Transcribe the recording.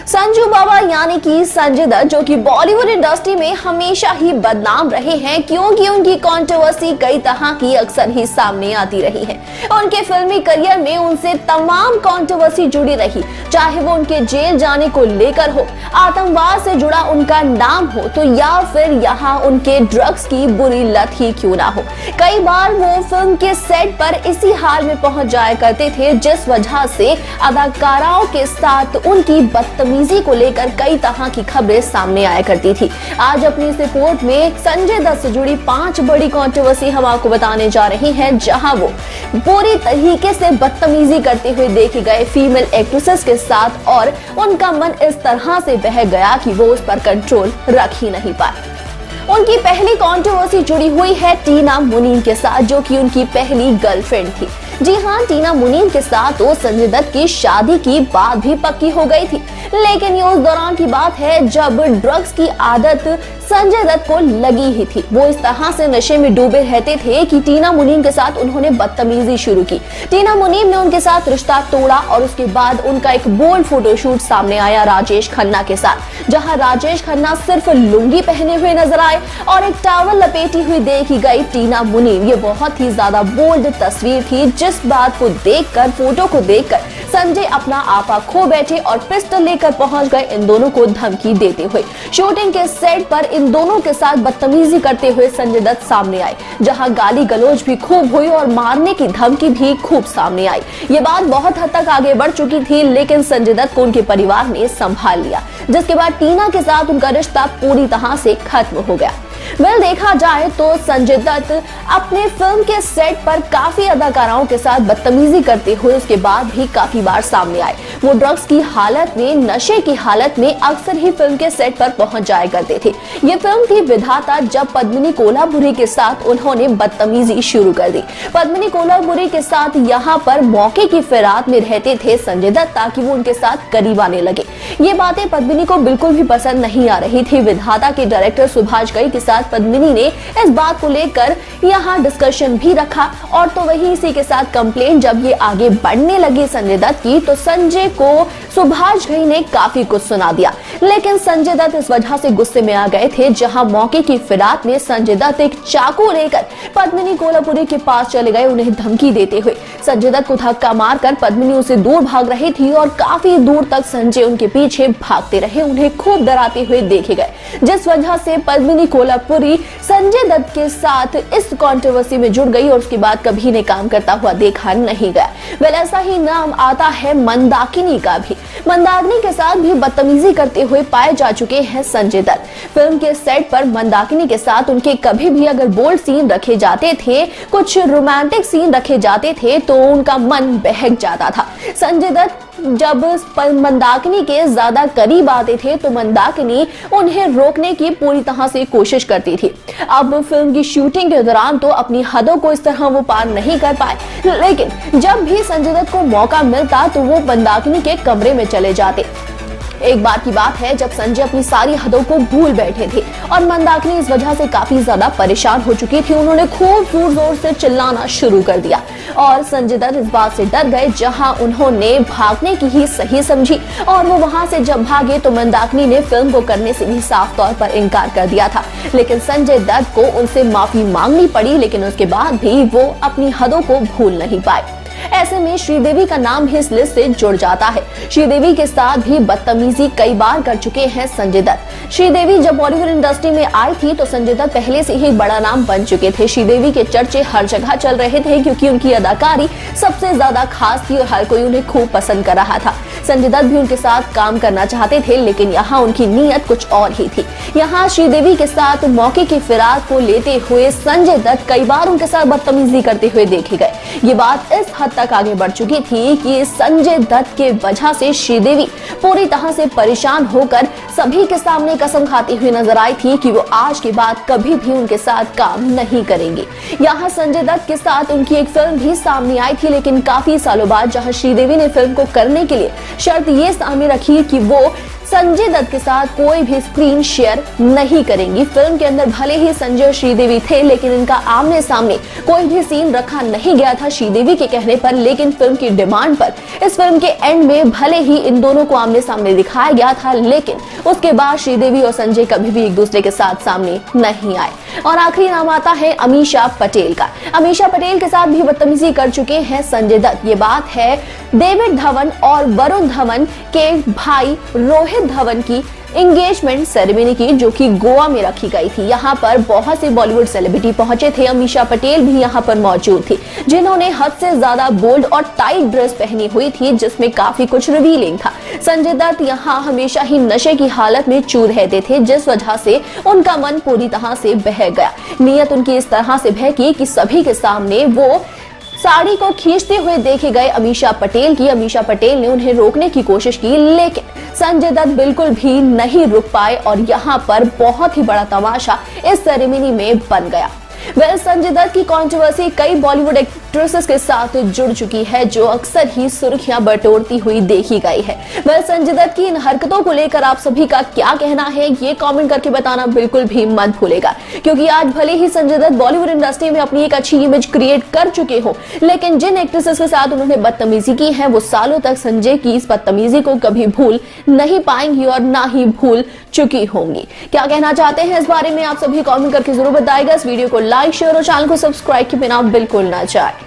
संजू बाबा यानी कि संजय दत्त, जो कि बॉलीवुड इंडस्ट्री में हमेशा ही बदनाम रहे हैं क्योंकि उनकी कंट्रोवर्सी कई तरह की अक्सर ही सामने आती रही है। उनके फिल्मी करियर में उनसे तमाम कंट्रोवर्सी जुड़ी रही, चाहे वो उनके जेल जाने को लेकर हो, आतंकवाद से जुड़ा उनका नाम हो, तो या फिर यहाँ उनके ड्रग्स की बुरी लत ही क्यों ना हो। कई बार वो फिल्म के सेट पर इसी हाल में पहुंच जाया करते थे, जिस वजह से अदाकाराओं के साथ उनकी बदतमीजी को लेकर कई तरह की खबरें सामने आया करती थी। आज अपनी इस रिपोर्ट में संजय दत्त से जुड़ी 5 बड़ी कंट्रोवर्सी हम आपको बताने जा रहे हैं, जहां वो पूरी तरीके से बदतमीजी करते हुए देखे गए फीमेल एक्ट्रेसेस के साथ और उनका मन इस तरह से बह गया कि वो उस पर कंट्रोल रख ही नहीं पाए। उनकी पहली कंट्रोवर्सी जुड़ी हुई है टीना मुनीम के साथ, जो कि उनकी पहली गर्लफ्रेंड थी। जी हाँ, टीना मुनीम के साथ तो संजय दत्त की शादी की बात भी पक्की हो गई थी, लेकिन ये उस दौरान की बात है जब ड्रग्स की आदत संजय दत्त को लगी ही थी। वो इस तरह से नशे में डूबे रहते थे कि टीना मुनीम के साथ उन्होंने बदतमीजी शुरू की। टीना मुनीम ने उनके साथ रिश्ता तोड़ा और उसके बाद उनका एक बोल्ड फोटोशूट सामने आया राजेश खन्ना के साथ, जहां राजेश खन्ना सिर्फ लुंगी पहने हुए नजर आए और एक टॉवल लपेटी हुई देखी गई टीना मुनीम। ये बहुत ही ज्यादा बोल्ड तस्वीर थी, जिस बात को देखकर, फोटो को देखकर संजय अपना आपा खो बैठे और पिस्टल लेकर पहुंच गए इन दोनों को धमकी देते हुए। शूटिंग के सेट पर इन दोनों के साथ बदतमीजी करते हुए संजय दत्त सामने आए, जहां गाली गलौज भी खूब हुई और मारने की धमकी भी खूब सामने आई। ये बात बहुत हद तक आगे बढ़ चुकी थी, लेकिन संजय दत्त को उनके परिवार ने संभाल लिया, जिसके बाद टीना के साथ उनका रिश्ता पूरी तरह से खत्म हो गया। देखा जाए तो संजय दत्त अपने फिल्म के सेट पर काफी अदाकाराओं के साथ बदतमीजी करते हुए उसके बाद भी काफी बार सामने आए। वो ड्रग्स की हालत में, नशे की हालत में अक्सर ही फिल्म के सेट पर पहुंच जाया करते थे। ये फिल्म थी विधाता, जब पद्मिनी कोल्हापुरी के साथ उन्होंने बदतमीजी शुरू कर दी। पद्मिनी कोल्हापुरी के साथ यहाँ पर मौके की फिराक में रहते थे संजय दत्त, ताकि वो उनके साथ करीब आने लगे। ये बातें पद्मिनी को बिल्कुल भी पसंद नहीं आ रही थी। विधाता के डायरेक्टर सुभाष घई के साथ पद्मिनी ने इस बात को लेकर यहाँ डिस्कशन भी रखा, और तो वही इसी के साथ कंप्लेंट जब ये आगे बढ़ने लगी संजय दत्त की, तो संजय को सुभाष घई ने काफी कुछ सुना दिया। लेकिन संजय दत्त इस वजह से गुस्से में आ गए थे, जहां मौके की फिराक में संजय दत्त एक चाकू लेकर पद्मिनी कोल्हापुरी के पास चले गए, उन्हें धमकी देते हुए। संजय दत्त को धक्का मारकर पद्मिनी उसे दूर भाग रही थी और काफी दूर तक संजय उनके पीछे भागते रहे, उन्हें खूब डराते हुए देखे गए, जिस वजह से पद्मिनी कोल्हापुरी संजय दत्त के साथ इस कंट्रोवर्सी में जुड़ गई और उसके बाद कभी ने काम करता हुआ देखा नहीं गया। ऐसा ही नाम आता है मंदाकिनी का भी। मंदाकिनी के साथ भी बदतमीजी करते हुए पाए जा चुके हैं संजय दत्त। फिल्म के सेट पर मंदाकिनी के साथ उनके कभी भी अगर बोल्ड सीन रखे जाते थे, कुछ रोमांटिक सीन रखे जाते थे, तो उनका मन बहक जाता था। संजय दत्त जब मंदाकिनी के ज्यादा करीब आते थे तो मंदाकिनी उन्हें रोकने की पूरी तरह से कोशिश करती थी। अब फिल्म की शूटिंग के दौरान तो अपनी हदों को इस तरह वो पार नहीं कर पाए, लेकिन जब भी संजय दत्त को मौका मिलता तो वो मंदाकिनी के कमरे में चले जाते। एक बार की बात है जब संजय अपनी सारी हदों को भूल बैठे थे और मंदाकिनी इस वजह से काफी ज्यादा परेशान हो चुकी थी। उन्होंने खूब जोर जोर से चिल्लाना शुरू कर दिया और संजय दत्त इस बात से डर गए, जहां उन्होंने भागने की ही सही समझी और वो वहां से जब भागे तो मंदाकिनी ने फिल्म को करने से भी साफ तौर पर इनकार कर दिया था। लेकिन संजय दत्त को उनसे माफी मांगनी पड़ी, लेकिन उसके बाद भी वो अपनी हदों को भूल नहीं पाए। ऐसे में श्रीदेवी का नाम भी इस लिस्ट से जुड़ जाता है। श्रीदेवी के साथ भी बदतमीजी कई बार कर चुके हैं संजय दत्त। श्रीदेवी जब बॉलीवुड इंडस्ट्री में आई थी तो संजय दत्त पहले से ही बड़ा नाम बन चुके थे। श्रीदेवी के चर्चे हर जगह चल रहे थे क्योंकि उनकी अदाकारी सबसे ज्यादा खास थी और हर कोई उन्हें खूब पसंद कर रहा था। संजय दत्त भी उनके साथ काम करना चाहते थे, लेकिन यहाँ उनकी नीयत कुछ और ही थी। यहाँ श्रीदेवी के साथ मौके की फिराक को लेते हुए संजय दत्त कई बार उनके साथ बदतमीजी करते हुए देखे गए। ये बात इस हद तक आगे बढ़ चुकी थी कि संजय दत्त के वजह से श्रीदेवी पूरी तरह से परेशान होकर सभी के सामने कसम खाती हुई नजर आई थी कि वो आज के बाद कभी भी उनके साथ काम नहीं करेंगी। यहाँ संजय दत्त के साथ उनकी एक फिल्म भी सामने आई थी, लेकिन काफी सालों बाद, जहाँ श्रीदेवी ने फिल्म को करने के लिए शर्त ये सामने रखी कि वो संजय दत्त के साथ कोई भी स्क्रीन शेयर नहीं करेंगी। फिल्म के अंदर भले ही संजय और श्रीदेवी थे, लेकिन इनका आमने सामने कोई भी सीन रखा नहीं गया था श्रीदेवी के कहने पर, लेकिन फिल्म की डिमांड पर इस फिल्म के एंड में भले ही इन दोनों को आमने सामने दिखाया गया था, लेकिन उसके बाद श्रीदेवी और संजय कभी भी एक दूसरे के साथ सामने नहीं आए। और आखिरी नाम आता है अमीषा पटेल का। अमीषा पटेल के साथ भी बदतमीजी कर चुके हैं संजय दत्त। ये बात है डेविड धवन और वरुण धवन के भाई रोहित धवन की एंगेजमेंट सेरेमनी की, जो कि गोवा में रखी गई थी। यहाँ पर बहुत से बॉलीवुड सेलिब्रिटी पहुंचे थे। अमीषा पटेल भी यहाँ पर मौजूद थी, जिन्होंने हद से ज्यादा बोल्ड और टाइट ड्रेस पहनी हुई थी, जिसमें काफी कुछ रिवीलिंग था। संजय दत्त यहाँ हमेशा ही नशे की हालत में चूर रहते थे, जिस वजह से उनका मन पूरी तरह से बह गया। नीयत उनकी इस तरह से बहकी कि सभी के सामने वो साड़ी को खींचते हुए देखे गए अमीषा पटेल की। अमीषा पटेल ने उन्हें रोकने की कोशिश की, लेकिन संजय दत्त बिल्कुल भी नहीं रुक पाए और यहाँ पर बहुत ही बड़ा तमाशा इस सेरेमनी में बन गया। संजय दत्त की कंट्रोवर्सी कई बॉलीवुड एक्ट्रेसेस के साथ जुड़ चुकी है, जो अक्सर ही सुर्खियां बटोरती हुई देखी गई है। संजय दत्त की इन हरकतों को लेकर आप सभी का क्या कहना है, ये कमेंट करके बताना बिल्कुल भी मत भूलेगा, क्योंकि आज भले ही संजय दत्त बॉलीवुड इंडस्ट्री में अपनी एक अच्छी इमेज क्रिएट कर चुके हो, लेकिन जिन एक्ट्रेसेस के साथ उन्होंने बदतमीजी की है, वो सालों तक संजय की इस बदतमीजी को कभी भूल नहीं पाएंगी और ना ही भूल चुकी होंगी। क्या कहना चाहते हैं इस बारे में आप सभी कमेंट करके जरूर बताएगा। इस वीडियो को लाइक, शेयर और चैनल को सब्सक्राइब के बिना बिल्कुल ना जाए।